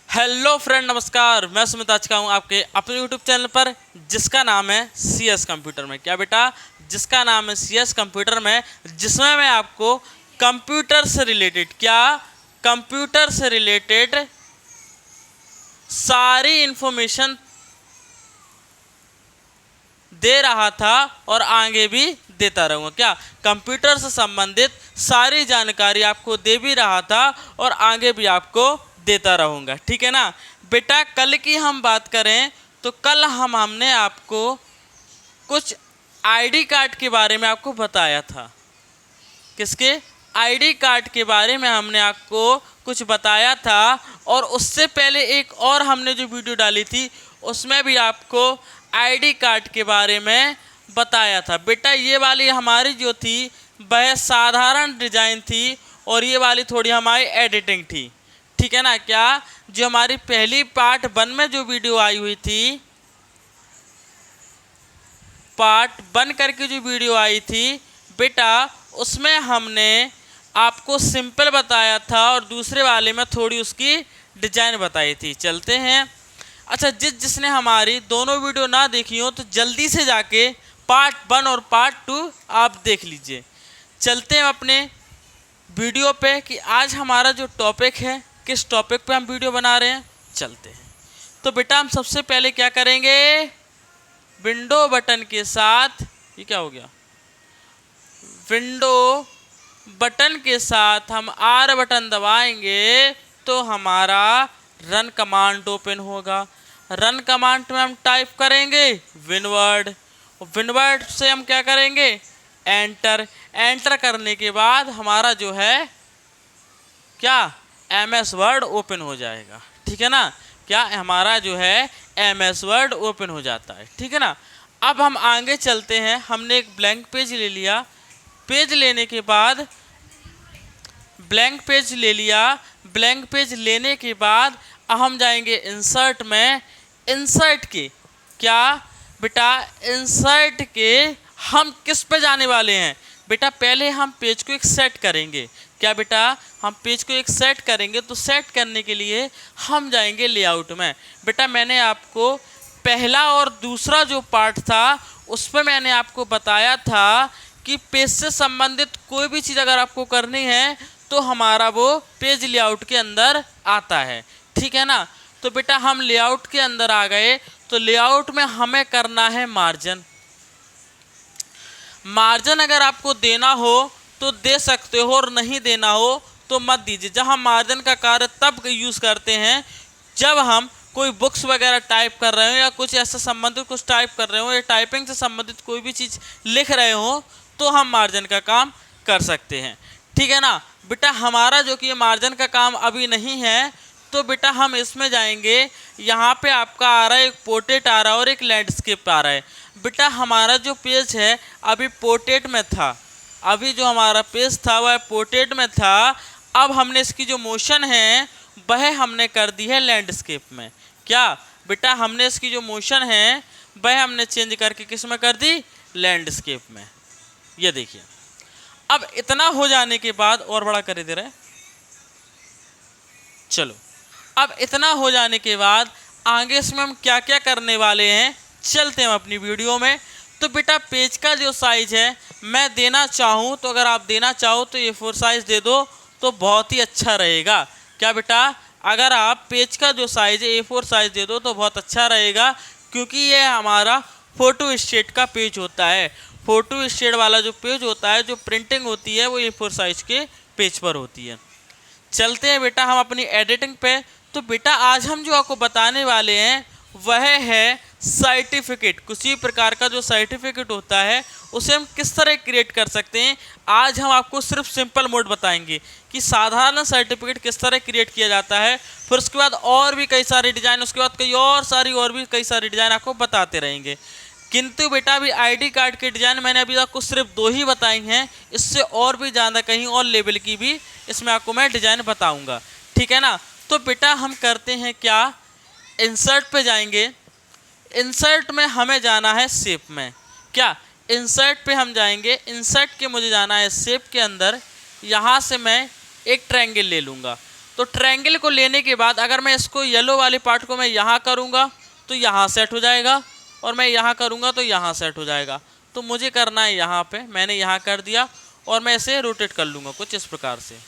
Hello friend, नमस्कार। मैं सुमित आज का हूँ आपके अपने यूट्यूब चैनल पर जिसका नाम है CS कंप्यूटर में। क्या बेटा? जिसका नाम है CS कंप्यूटर में, जिसमें मैं आपको कंप्यूटर से रिलेटेड सारी इन्फॉर्मेशन दे रहा था और आगे भी देता रहूँगा। क्या? कंप्यूटर से संबंधित सारी जानकारी आपको दे भी रहा था और आगे भी आपको देता रहूँगा। ठीक है ना बेटा? कल की हम बात करें तो कल हमने आपको कुछ आईडी कार्ड के बारे में आपको बताया था। किसके? आईडी कार्ड के बारे में हमने आपको कुछ बताया था। और उससे पहले एक और हमने जो वीडियो डाली थी उसमें भी आपको आईडी कार्ड के बारे में बताया था। बेटा ये वाली हमारी जो थी वह साधारण डिज़ाइन थी और ये वाली थोड़ी हमारी एडिटिंग थी। ठीक है ना? क्या? जो हमारी पहली पार्ट 1 में जो वीडियो आई हुई थी, पार्ट 1 करके जो वीडियो आई थी बेटा, उसमें हमने आपको सिंपल बताया था और दूसरे वाले में थोड़ी उसकी डिजाइन बताई थी। चलते हैं। अच्छा, जिसने हमारी दोनों वीडियो ना देखी हो तो जल्दी से जाके पार्ट 1 और पार्ट 2 आप देख लीजिए। चलते हैं अपने वीडियो पे कि आज हमारा जो टॉपिक है, किस टॉपिक पे हम वीडियो बना रहे हैं। चलते हैं। तो बेटा हम सबसे पहले क्या करेंगे, विंडो बटन के साथ, ये क्या हो गया, विंडो बटन के साथ हम R बटन दबाएंगे तो हमारा रन कमांड ओपन होगा। रन कमांड में हम टाइप करेंगे विनवर्ड, और विनवर्ड से हम क्या करेंगे, एंटर। एंटर करने के बाद हमारा जो है क्या, MS वर्ड ओपन हो जाएगा। ठीक है ना? क्या? हमारा जो है MS वर्ड ओपन हो जाता है। ठीक है ना? अब हम आगे चलते हैं। हमने एक ब्लैंक पेज ले लिया। पेज लेने के बाद ब्लैंक पेज ले लिया। ब्लैंक पेज लेने के बाद हम जाएंगे इंसर्ट में। इंसर्ट के क्या बेटा, इंसर्ट के हम किस पे जाने वाले हैं बेटा? पहले हम पेज को एक सेट करेंगे। क्या बेटा? हम पेज को एक सेट करेंगे। तो सेट करने के लिए हम जाएंगे लेआउट में। बेटा मैंने आपको पहला और दूसरा जो पार्ट था उस पर मैंने आपको बताया था कि पेज से संबंधित कोई भी चीज़ अगर आपको करनी है तो हमारा वो पेज लेआउट के अंदर आता है। ठीक है ना? तो बेटा हम लेआउट के अंदर आ गए। तो लेआउट में हमें करना है मार्जिन। मार्जिन अगर आपको देना हो तो दे सकते हो और नहीं देना हो तो मत दीजिए। जब हम मार्जिन का कार्य तब यूज़ करते हैं जब हम कोई बुक्स वगैरह टाइप कर रहे हो या कुछ ऐसे संबंधित कुछ टाइप कर रहे हो या टाइपिंग से संबंधित कोई भी चीज़ लिख रहे हो तो हम मार्जिन का काम कर सकते हैं। ठीक है ना बेटा? हमारा जो कि ये मार्जिन का काम अभी नहीं है तो बेटा हम इसमें जाएंगे। यहाँ पे आपका आ रहा है एक पोर्ट्रेट आ रहा है और एक लैंडस्केप आ रहा है। बेटा हमारा जो पेज है अभी पोर्ट्रेट में था, अभी जो हमारा पेज था वह पोर्ट्रेट में था। अब हमने इसकी जो मोशन है वह हमने कर दी है लैंडस्केप में। क्या बेटा? हमने इसकी जो मोशन है वह हमने चेंज करके किस में कर दी, लैंडस्केप में। ये देखिए। अब इतना हो जाने के बाद और बड़ा कर दे रहे हैं। चलो, अब इतना हो जाने के बाद आगे इसमें हम क्या क्या करने वाले हैं चलते हैं अपनी वीडियो में। तो बेटा पेज का जो साइज़ है मैं देना चाहूँ तो अगर आप देना चाहो तो A4 साइज़ दे दो तो बहुत ही अच्छा रहेगा। क्या बेटा? अगर आप पेज का जो साइज़ है A4 साइज़ दे दो तो बहुत अच्छा रहेगा, क्योंकि ये हमारा फ़ोटो स्टेट का पेज होता है। फ़ोटो स्टेट वाला जो पेज होता है, जो प्रिंटिंग होती है वो A4 साइज़ के पेज पर होती है। चलते हैं बेटा हम अपनी एडिटिंग पे। तो बेटा आज हम जो आपको बताने वाले हैं वह है सर्टिफिकेट। किसी प्रकार का जो सर्टिफिकेट होता है उसे हम किस तरह क्रिएट कर सकते हैं। आज हम आपको सिर्फ सिंपल मोड बताएंगे कि साधारण सर्टिफिकेट किस तरह क्रिएट किया जाता है। फिर उसके बाद और भी कई सारे डिज़ाइन, उसके बाद कई सारी डिज़ाइन आपको बताते रहेंगे। किंतु बेटा अभी आईडी कार्ड के डिज़ाइन मैंने अभी आपको सिर्फ 2 ही बताई हैं। इससे और भी ज़्यादा कहीं और लेवल की भी इसमें आपको मैं डिज़ाइन बताऊंगा। ठीक है ना? तो बेटा हम करते हैं क्या, इंसर्ट पे जाएंगे। इंसर्ट में हमें जाना है शेप में। क्या? इंसर्ट पे हम जाएंगे। इंसर्ट के मुझे जाना है शेप के अंदर। यहाँ से मैं एक ट्रायंगल ले लूँगा। तो ट्रायंगल को लेने के बाद अगर मैं इसको येलो वाले पार्ट को मैं यहाँ करूँगा तो यहाँ सेट हो जाएगा, और मैं यहाँ करूँगा तो यहाँ सेट हो जाएगा। तो मुझे करना है यहाँ पे, मैंने यहाँ कर दिया और मैं इसे रोटेट कर लूँगा कुछ इस प्रकार से।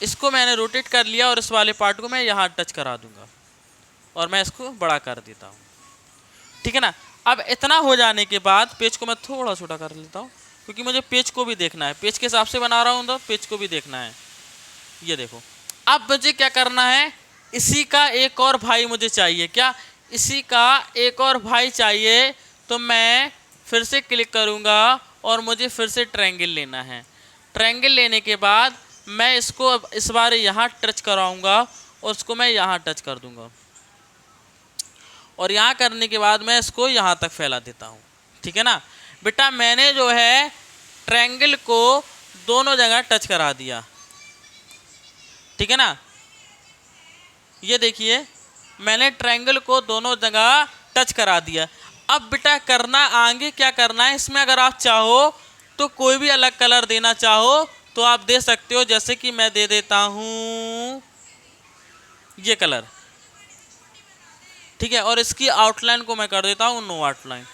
इसको मैंने रोटेट कर लिया और इस वाले पार्ट को मैं यहाँ टच करा दूँगा और मैं इसको बड़ा कर देता हूँ, ठीक है ना। अब इतना हो जाने के बाद पेज को मैं थोड़ा छोटा कर लेता हूँ क्योंकि मुझे पेज को भी देखना है, पेज के हिसाब से बना रहा हूँ तो पेज को भी देखना है। ये देखो, अब मुझे क्या करना है, इसी का एक और भाई मुझे चाहिए। क्या? इसी का एक और भाई चाहिए। तो मैं फिर से क्लिक करूँगा और मुझे फिर से ट्रायंगल लेना है। ट्रायंगल लेने के बाद मैं इसको इस बार यहाँ टच कराऊँगा और उसको मैं यहाँ टच कर दूँगा, और यहाँ करने के बाद मैं इसको यहाँ तक फैला देता हूँ, ठीक है ना। बेटा मैंने जो है ट्रायंगल को दोनों जगह टच करा दिया, ठीक है ना। ये देखिए मैंने ट्रायंगल को दोनों जगह टच करा दिया। अब बेटा करना आगे क्या करना है, इसमें अगर आप चाहो तो कोई भी अलग कलर देना चाहो तो आप दे सकते हो। जैसे कि मैं दे देता हूँ ये कलर, ठीक है, और इसकी आउटलाइन को मैं कर देता हूँ नो आउटलाइन।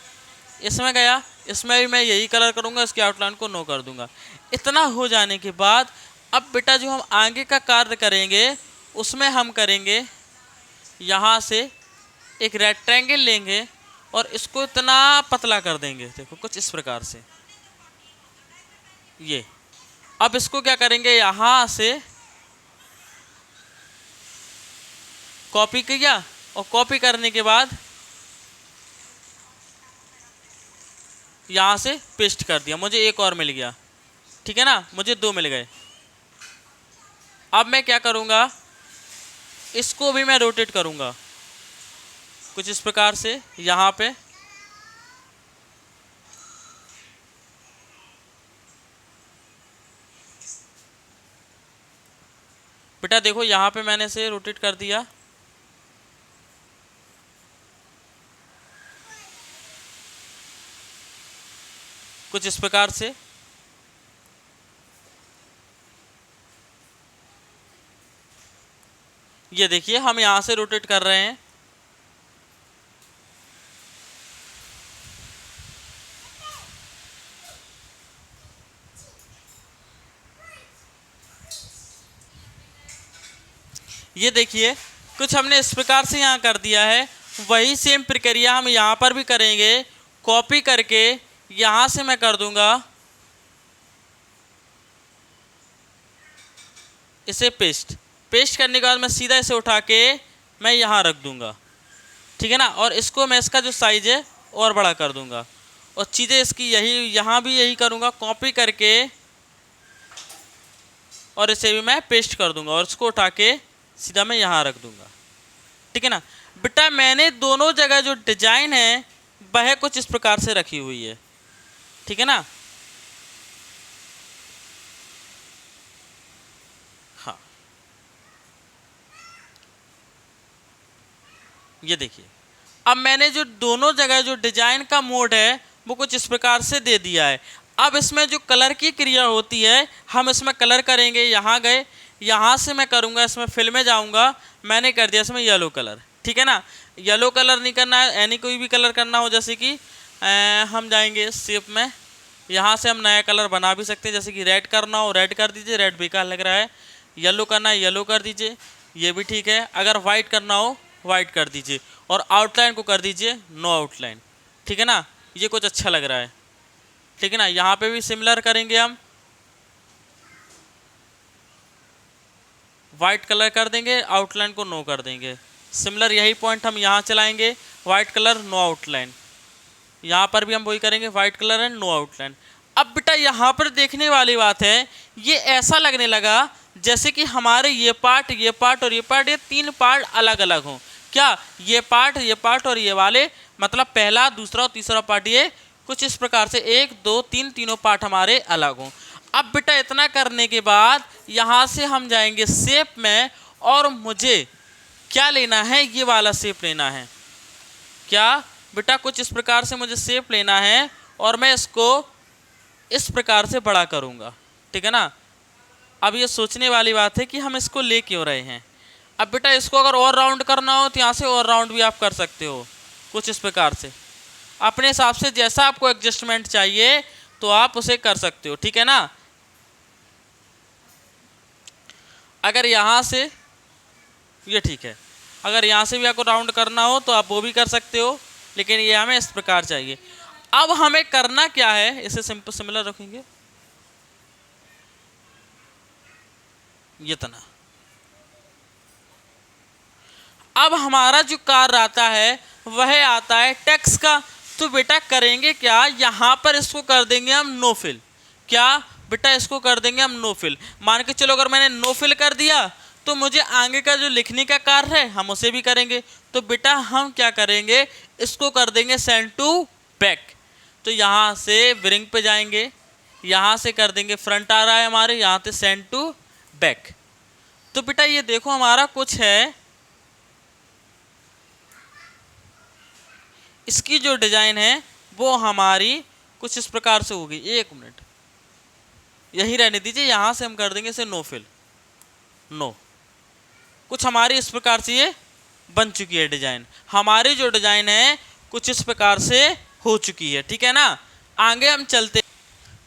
इसमें गया, इसमें भी मैं यही कलर करूँगा, इसकी आउटलाइन को नो कर दूँगा। इतना हो जाने के बाद अब बेटा जो हम आगे का कार्य करेंगे उसमें हम करेंगे यहाँ से एक रेक्टेंगल लेंगे और इसको इतना पतला कर देंगे, देखो कुछ इस प्रकार से। ये अब इसको क्या करेंगे, यहाँ से कॉपी किया और कॉपी करने के बाद यहाँ से पेस्ट कर दिया, मुझे एक और मिल गया, ठीक है ना, मुझे दो मिल गए। अब मैं क्या करूँगा, इसको भी मैं रोटेट करूँगा कुछ इस प्रकार से यहाँ पे। बेटा देखो यहाँ पे मैंने इसे रोटेट कर दिया। कुछ इस प्रकार से। ये देखिए हम यहाँ से रोटेट कर रहे हैं। ये देखिए कुछ हमने इस प्रकार से यहाँ कर दिया है। वही सेम प्रक्रिया हम यहाँ पर भी करेंगे। कॉपी करके यहाँ से मैं कर दूंगा इसे पेस्ट। पेस्ट करने के बाद मैं सीधा इसे उठा के मैं यहाँ रख दूंगा, ठीक है ना। और इसको मैं इसका जो साइज है और बड़ा कर दूंगा और चीज़ें इसकी यही यहाँ भी यही करूँगा, कॉपी करके और इसे भी मैं पेस्ट कर दूंगा और इसको उठा के सीधा मैं यहाँ रख दूंगा, ठीक है ना। बेटा मैंने दोनों जगह जो डिजाइन है वह कुछ इस प्रकार से रखी हुई है, ठीक है ना। हाँ ये देखिए अब मैंने जो दोनों जगह जो डिजाइन का मोड है वो कुछ इस प्रकार से दे दिया है। अब इसमें जो कलर की क्रिया होती है हम इसमें कलर करेंगे। यहाँ गए, यहाँ से मैं करूँगा इसमें फिल में जाऊँगा, मैंने कर दिया इसमें येलो कलर, ठीक है ना। येलो कलर नहीं करना है, यानी कोई भी कलर करना हो, जैसे कि हम जाएंगे शेप में, यहाँ से हम नया कलर बना भी सकते हैं। जैसे कि रेड करना हो रेड कर दीजिए, रेड बेकार लग रहा है। येलो करना है येलो कर दीजिए, ये भी ठीक है। अगर वाइट करना हो वाइट कर दीजिए और आउटलाइन को कर दीजिए नो आउटलाइन, ठीक है ना। ये कुछ अच्छा लग रहा है, ठीक है ना। यहाँ पे भी सिमिलर करेंगे, हम वाइट कलर कर देंगे, आउटलाइन को नो कर देंगे। सिमिलर यही पॉइंट हम यहाँ चलाएंगे, वाइट कलर नो आउटलाइन। यहाँ पर भी हम वही करेंगे, white colour and no outline. अब बेटा यहाँ पर देखने वाली बात है, ये ऐसा लगने लगा जैसे कि हमारे ये पार्ट और ये पार्ट, ये तीन पार्ट अलग अलग हों। क्या? ये पार्ट और ये वाले, मतलब पहला दूसरा और तीसरा पार्ट, ये कुछ इस प्रकार से 1 2 3 तीनों पार्ट हमारे अलग हों। अब बेटा इतना करने के बाद यहाँ से हम जाएंगे शेप में, और मुझे क्या लेना है, ये वाला शेप लेना है। क्या बेटा? कुछ इस प्रकार से मुझे शेप लेना है और मैं इसको इस प्रकार से बड़ा करूँगा, ठीक है ना। अब ये सोचने वाली बात है कि हम इसको ले क्यों रहे हैं। अब बेटा इसको अगर और राउंड करना हो तो यहाँ से और राउंड भी आप कर सकते हो कुछ इस प्रकार से, अपने हिसाब से जैसा आपको एडजस्टमेंट चाहिए तो आप उसे कर सकते हो, ठीक है ना। अगर यहाँ से ये ठीक है, अगर यहाँ से भी आपको राउंड करना हो तो आप वो भी कर सकते हो, लेकिन ये हमें इस प्रकार चाहिए। अब हमें करना क्या है, इसे सिंपल सिमिलर रखेंगे इतना। अब हमारा जो कार्य आता है वह आता है टैक्स का। तो बेटा करेंगे क्या, यहाँ पर इसको कर देंगे हम नो फिल। क्या बेटा इसको कर देंगे हम नो फिल। मान के चलो अगर मैंने नो फिल कर दिया तो मुझे आगे का जो लिखने का कार्य है हम उसे भी करेंगे। तो बेटा हम क्या करेंगे, इसको कर देंगे सेंड टू बैक। तो यहाँ से ब्रिंग पे जाएंगे, यहाँ से कर देंगे फ्रंट आ रहा है हमारे, यहाँ से सेंड टू बैक। तो बेटा ये देखो हमारा कुछ है, इसकी जो डिजाइन है वो हमारी कुछ इस प्रकार से होगी। एक मिनट यही रहने दीजिए, यहाँ से हम कर देंगे इसे नो फिल नो। कुछ हमारी इस प्रकार से ये बन चुकी है डिजाइन। हमारी जो डिजाइन है कुछ इस प्रकार से हो चुकी है, ठीक है ना। आगे हम चलते,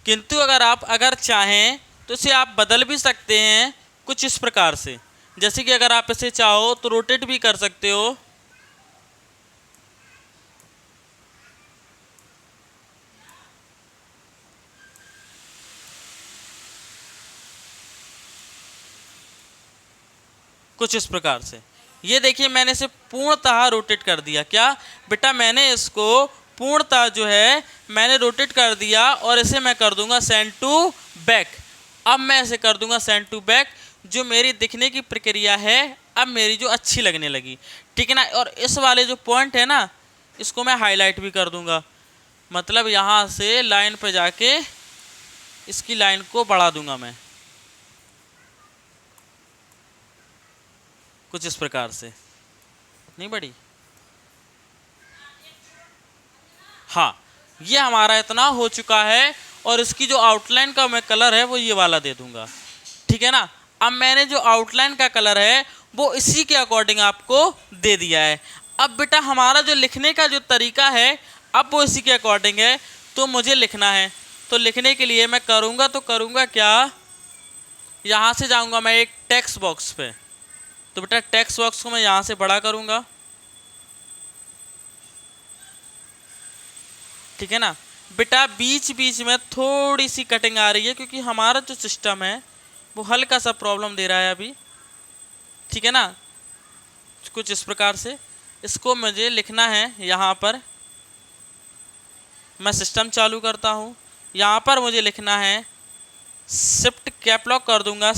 किंतु अगर चाहें तो इसे आप बदल भी सकते हैं कुछ इस प्रकार से। जैसे कि अगर आप इसे चाहो तो रोटेट भी कर सकते हो। कुछ इस प्रकार से, ये देखिए मैंने इसे पूर्णतः रोटेट कर दिया। क्या बेटा मैंने इसको पूर्णतः जो है मैंने रोटेट कर दिया और इसे मैं कर दूंगा सेंड टू बैक। अब मैं इसे कर दूंगा सेंड टू बैक। जो मेरी दिखने की प्रक्रिया है अब मेरी जो अच्छी लगने लगी, ठीक है ना। और इस वाले जो पॉइंट है ना इसको मैं हाईलाइट भी कर दूंगा, मतलब यहाँ से लाइन पे जाके इसकी लाइन को बढ़ा दूंगा मैं कुछ इस प्रकार से। नहीं बढ़ी, हाँ ये हमारा इतना हो चुका है। और इसकी जो आउटलाइन का मैं कलर है वो ये वाला दे दूंगा, ठीक है ना। अब मैंने जो आउटलाइन का कलर है वो इसी के अकॉर्डिंग आपको दे दिया है। अब बेटा हमारा जो लिखने का जो तरीका है अब वो इसी के अकॉर्डिंग है। तो मुझे लिखना है, तो लिखने के लिए मैं करूँगा क्या, यहाँ से जाऊँगा मैं एक टेक्स्ट बॉक्स पे। तो बेटा टेक्स्ट बॉक्स को मैं यहाँ से बड़ा करूँगा, ठीक है ना। बेटा बीच बीच में थोड़ी सी कटिंग आ रही है क्योंकि हमारा जो सिस्टम है वो हल्का सा प्रॉब्लम दे रहा है अभी, ठीक है ना। कुछ इस प्रकार से इसको मुझे लिखना है। यहाँ पर मैं सिस्टम चालू करता हूँ, यहाँ पर मुझे लिखना है शिफ्ट कैप लॉक कर दूंगा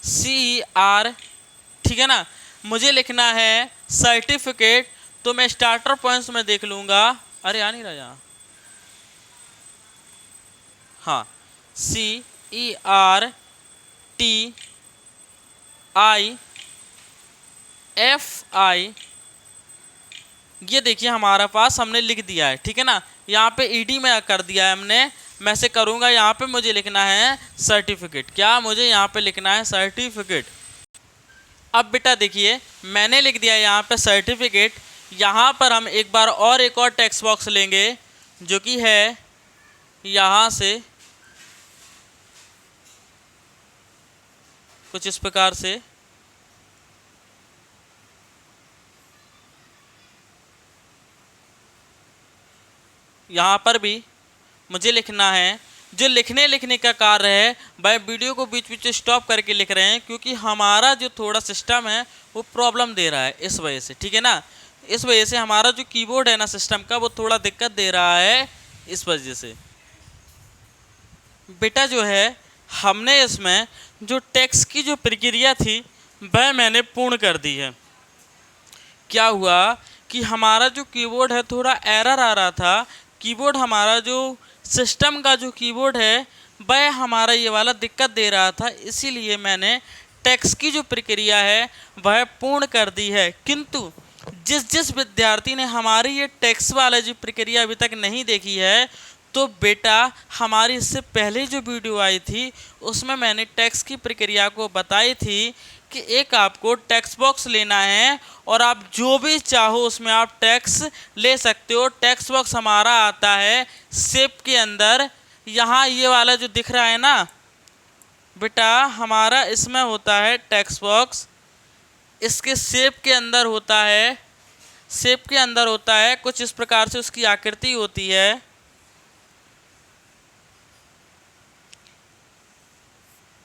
CER, ठीक है ना। मुझे लिखना है सर्टिफिकेट, तो मैं स्टार्टर पॉइंट्स में देख लूँगा, अरे आ नहीं रहा यहाँ, हाँ CERTIFICATE, ये देखिए हमारा पास हमने लिख दिया है, ठीक है ना। यहाँ पे ED में कर दिया है हमने। मैं से करूँगा यहाँ पे मुझे लिखना है सर्टिफिकेट। क्या मुझे यहाँ पे लिखना है सर्टिफिकेट। अब बेटा देखिए मैंने लिख दिया यहाँ पे सर्टिफिकेट। यहाँ पर हम एक बार और एक और टेक्स्ट बॉक्स लेंगे जो कि है यहाँ से कुछ इस प्रकार से, यहाँ पर भी मुझे लिखना है। जो लिखने का कार्य है भाई वीडियो को बीच बीच स्टॉप करके लिख रहे हैं क्योंकि हमारा जो थोड़ा सिस्टम है वो प्रॉब्लम दे रहा है इस वजह से, ठीक है ना। इस वजह से हमारा जो कीबोर्ड है ना सिस्टम का वो थोड़ा दिक्कत दे रहा है इस वजह से। बेटा जो है हमने इसमें जो टेक्स्ट की जो प्रक्रिया थी वह मैंने पूर्ण कर दी है। क्या हुआ कि हमारा जो कीबोर्ड है थोड़ा एरर आ रहा था। कीबोर्ड हमारा जो सिस्टम का जो कीबोर्ड है वह हमारा ये वाला दिक्कत दे रहा था, इसीलिए मैंने टेक्स्ट की जो प्रक्रिया है वह पूर्ण कर दी है। किंतु जिस विद्यार्थी ने हमारी ये टेक्स्ट वाला जो प्रक्रिया अभी तक नहीं देखी है तो बेटा हमारी इससे पहले जो वीडियो आई थी उसमें मैंने टेक्स्ट की प्रक्रिया को बताई थी कि एक आपको टेक्स्ट बॉक्स लेना है और आप जो भी चाहो उसमें आप टेक्स्ट ले सकते हो। टेक्स्ट बॉक्स हमारा आता है शेप के अंदर। यहाँ ये वाला जो दिख रहा है ना बेटा, हमारा इसमें होता है टेक्स्ट बॉक्स। इसके शेप के अंदर होता है, शेप के अंदर होता है कुछ इस प्रकार से उसकी आकृति होती है।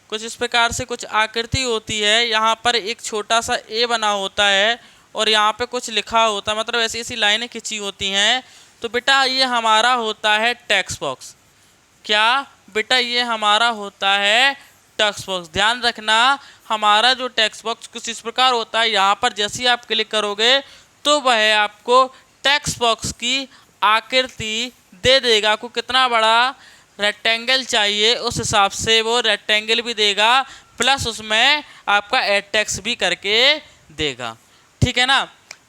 कुछ इस प्रकार से कुछ आकृति होती है। यहाँ पर एक छोटा सा ए बना होता है और यहाँ पे कुछ लिखा होता है, मतलब ऐसी ऐसी लाइनें खिंची होती हैं। तो बेटा ये हमारा होता है टेक्स्ट बॉक्स। क्या बेटा, ये हमारा होता है टेक्स्ट बॉक्स। ध्यान रखना, हमारा जो टेक्स्ट बॉक्स कुछ इस प्रकार होता है। यहाँ पर जैसे ही आप क्लिक करोगे तो वह आपको टेक्स्ट बॉक्स की आकृति दे देगा। आपको कितना बड़ा रेक्टेंगल चाहिए उस हिसाब से वो रेक्टेंगल भी देगा, प्लस उसमें आपका एड टेक्स्ट भी करके देगा। ठीक है ना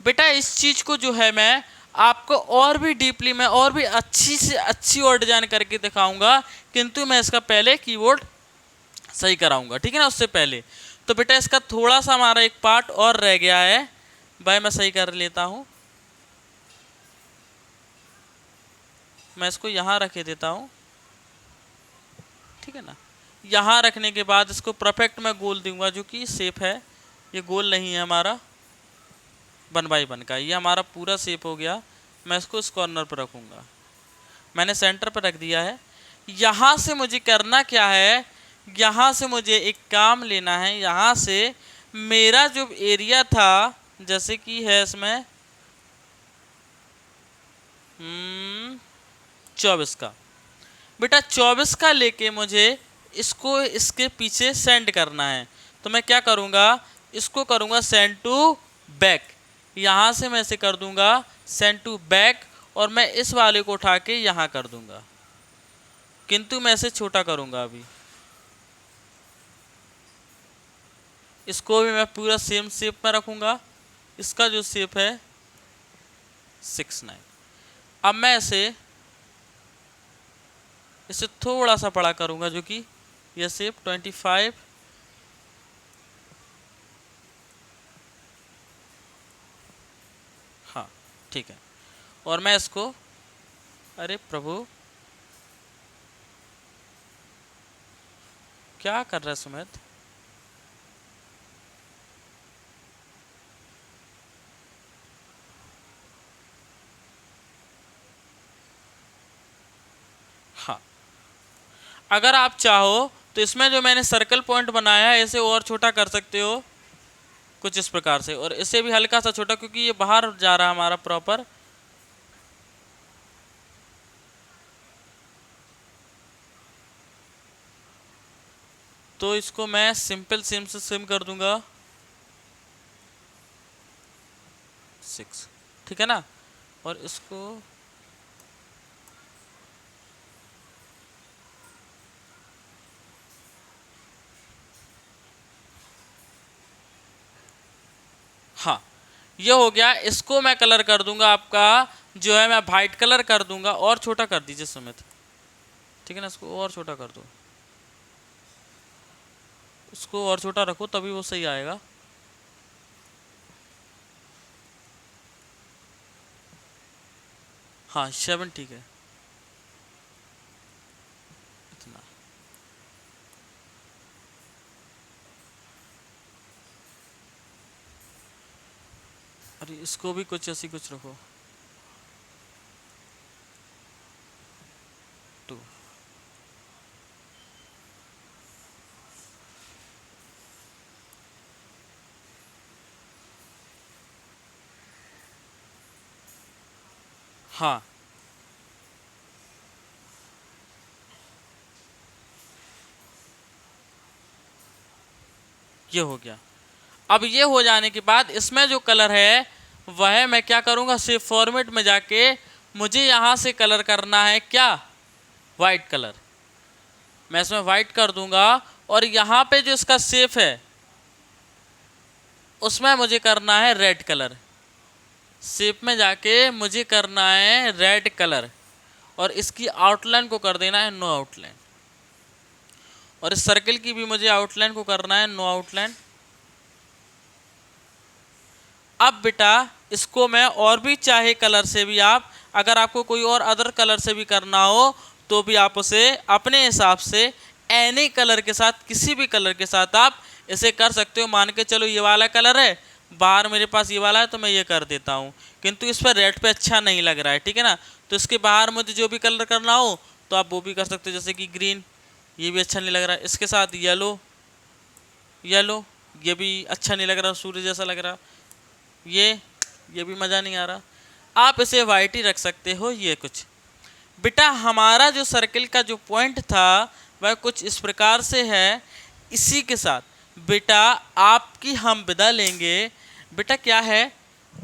बेटा। इस चीज़ को जो है मैं आपको और भी डीपली में और भी अच्छी से अच्छी और डिजाइन करके दिखाऊंगा, किंतु मैं इसका पहले कीबोर्ड सही कराऊंगा। ठीक है ना, उससे पहले। तो बेटा इसका थोड़ा सा हमारा एक पार्ट और रह गया है भाई, मैं सही कर लेता हूँ। मैं इसको यहाँ रखे देता हूँ। ठीक है ना, यहाँ रखने के बाद इसको परफेक्ट मैं गोल दूंगा, जो कि शेप है। ये गोल नहीं है हमारा 1x1 का, ये हमारा पूरा शेप हो गया। मैं इसको इस कॉर्नर पर रखूँगा। मैंने सेंटर पर रख दिया है। यहाँ से मुझे करना क्या है, यहाँ से मुझे एक काम लेना है। यहाँ से मेरा जो एरिया था, जैसे कि है इसमें 24 का, बेटा 24 का लेके मुझे इसको इसके पीछे सेंड करना है। तो मैं क्या करूँगा, इसको करूँगा सेंड टू बैक। यहाँ से मैं इसे कर दूँगा सेंड टू बैक और मैं इस वाले को उठा के यहाँ कर दूँगा, किंतु मैं इसे छोटा करूँगा अभी। इसको भी मैं पूरा सेम शेप में रखूँगा। इसका जो शेप है 6-9। अब मैं इसे थोड़ा सा बड़ा करूँगा, जो कि यह शेप 25। हाँ ठीक है। और मैं इसको, अरे प्रभु क्या कर रहा है सुमित, हाँ अगर आप चाहो तो इसमें जो मैंने सर्कल पॉइंट बनाया है इसे और छोटा कर सकते हो कुछ इस प्रकार से, और इसे भी हल्का सा छोटा, क्योंकि ये बाहर जा रहा है हमारा प्रॉपर। तो इसको मैं सिंपल सेम से सेम कर दूंगा 6। ठीक है ना, और इसको हाँ ये हो गया। इसको मैं कलर कर दूंगा, आपका जो है मैं वाइट कलर कर दूंगा। और छोटा कर दीजिए सुमित। ठीक है ना, इसको और छोटा कर दो, इसको और छोटा रखो तभी वो सही आएगा। हाँ 7 ठीक है, इतना। अरे इसको भी कुछ ऐसी कुछ रखो 2। हाँ ये हो गया। अब ये हो जाने के बाद इसमें जो कलर है वह मैं क्या करूँगा, सेव फॉर्मेट में जाके मुझे यहाँ से कलर करना है क्या, वाइट कलर। मैं इसमें वाइट कर दूंगा और यहाँ पे जो इसका शेप है उसमें मुझे करना है रेड कलर। शेप में जाके मुझे करना है रेड कलर और इसकी आउटलाइन को कर देना है नो आउटलाइन, और इस सर्किल की भी मुझे आउटलाइन को करना है नो आउटलाइन। अब बेटा इसको मैं और भी चाहे कलर से भी, आप अगर आपको कोई और अदर कलर से भी करना हो तो भी आप उसे अपने हिसाब से एनी कलर के साथ, किसी भी कलर के साथ आप इसे कर सकते हो। मान के चलो ये वाला कलर है, बाहर मेरे पास ये वाला है तो मैं ये कर देता हूँ, किंतु इस पर रेड पे अच्छा नहीं लग रहा है, ठीक है ना, तो इसके बाहर मुझे जो भी कलर करना हो तो आप वो भी कर सकते हो, जैसे कि ग्रीन, ये भी अच्छा नहीं लग रहा है, इसके साथ येलो, येलो ये भी अच्छा नहीं लग रहा, सूर्य जैसा लग रहा, ये भी मज़ा नहीं आ रहा, आप इसे वाइट ही रख सकते हो। ये कुछ बेटा हमारा जो सर्किल का जो पॉइंट था वह कुछ इस प्रकार से है। इसी के साथ बेटा आपकी हम विदा लेंगे। बेटा क्या है,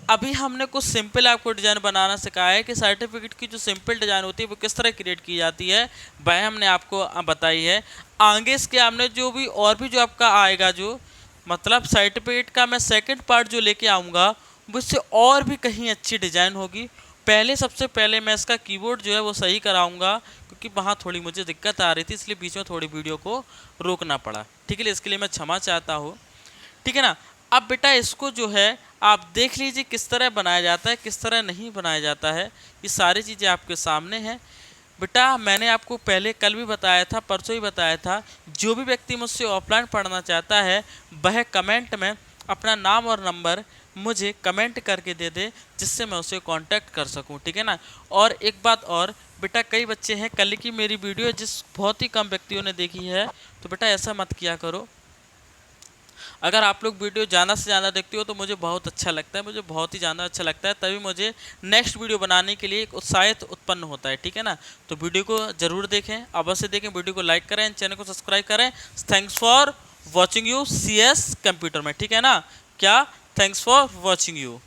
अभी हमने कुछ सिंपल आपको डिज़ाइन बनाना सिखाया है कि सर्टिफिकेट की जो सिंपल डिज़ाइन होती है वो किस तरह क्रिएट की जाती है, वह हमने आपको बताई है। आगे इसके हमने जो भी और भी जो आपका आएगा, जो मतलब सर्टिफिकेट का मैं सेकंड पार्ट जो लेके आऊँगा वो इससे और भी कहीं अच्छी डिज़ाइन होगी। पहले सबसे पहले मैं इसका कीबोर्ड जो है वो सही कराऊंगा, क्योंकि वहाँ थोड़ी मुझे दिक्कत आ रही थी, इसलिए बीच में थोड़ी वीडियो को रोकना पड़ा, ठीक है, इसके लिए मैं क्षमा चाहता हूँ, ठीक है ना। अब बेटा इसको जो है आप देख लीजिए किस तरह बनाया जाता है, किस तरह नहीं बनाया जाता है, ये सारी चीज़ें आपके सामने हैं। बेटा मैंने आपको पहले कल भी बताया था, परसों ही बताया था, जो भी व्यक्ति मुझसे ऑफलाइन पढ़ना चाहता है वह कमेंट में अपना नाम और नंबर मुझे कमेंट करके दे दे, जिससे मैं उसे कांटेक्ट कर सकूं, ठीक है ना। और एक बात और बेटा, कई बच्चे हैं, कल की मेरी वीडियो जिस बहुत ही कम व्यक्तियों ने देखी है, तो बेटा ऐसा मत किया करो। अगर आप लोग वीडियो ज़्यादा से ज़्यादा देखते हो तो मुझे बहुत अच्छा लगता है, मुझे बहुत ही ज़्यादा अच्छा लगता है, तभी मुझे नेक्स्ट वीडियो बनाने के लिए एक उत्साहित उत्पन्न होता है, ठीक है ना। तो वीडियो को ज़रूर देखें, अवश्य देखें, वीडियो को लाइक करें, चैनल को सब्सक्राइब करें। Thanks for watching you CS computer में, ठीक है ना, क्या, थैंक्स फॉर वॉचिंग यू।